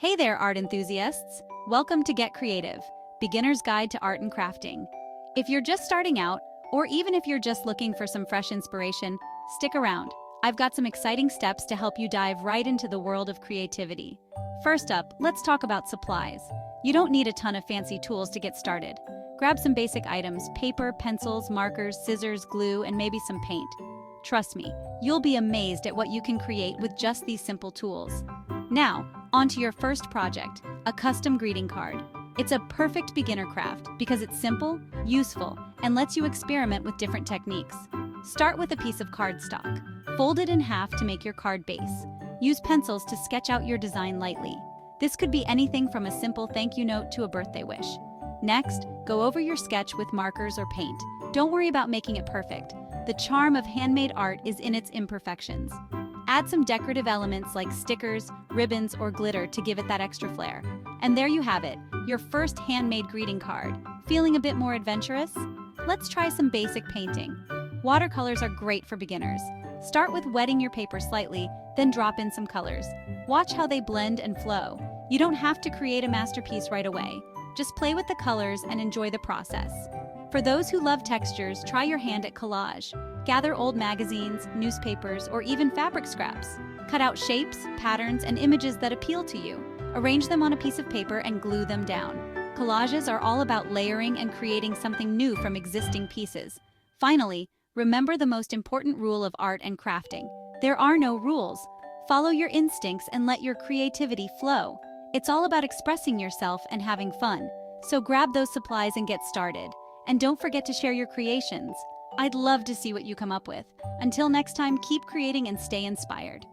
Hey there, art enthusiasts! Welcome to Get Creative, Beginner's Guide to Art and Crafting. If you're just starting out, or even if you're just looking for some fresh inspiration, stick around. I've got some exciting steps to help you dive right into the world of creativity. First up, let's talk about supplies. You don't need a ton of fancy tools to get started. Grab some basic items: paper, pencils, markers, scissors, glue, and maybe some paint. Trust me, you'll be amazed at what you can create with just these simple tools. Now, on to your first project, a custom greeting card. It's a perfect beginner craft because it's simple, useful, and lets you experiment with different techniques. Start with a piece of cardstock. Fold it in half to make your card base. Use pencils to sketch out your design lightly. This could be anything from a simple thank you note to a birthday wish. Next, go over your sketch with markers or paint. Don't worry about making it perfect. The charm of handmade art is in its imperfections. Add some decorative elements like stickers, ribbons, or glitter to give it that extra flair. And there you have it, your first handmade greeting card. Feeling a bit more adventurous? Let's try some basic painting. Watercolors are great for beginners. Start with wetting your paper slightly, then drop in some colors. Watch how they blend and flow. You don't have to create a masterpiece right away. Just play with the colors and enjoy the process. For those who love textures, try your hand at collage. Gather old magazines, newspapers, or even fabric scraps. Cut out shapes, patterns, and images that appeal to you. Arrange them on a piece of paper and glue them down. Collages are all about layering and creating something new from existing pieces. Finally, remember the most important rule of art and crafting. There are no rules. Follow your instincts and let your creativity flow. It's all about expressing yourself and having fun. So grab those supplies and get started. And don't forget to share your creations. I'd love to see what you come up with. Until next time, keep creating and stay inspired.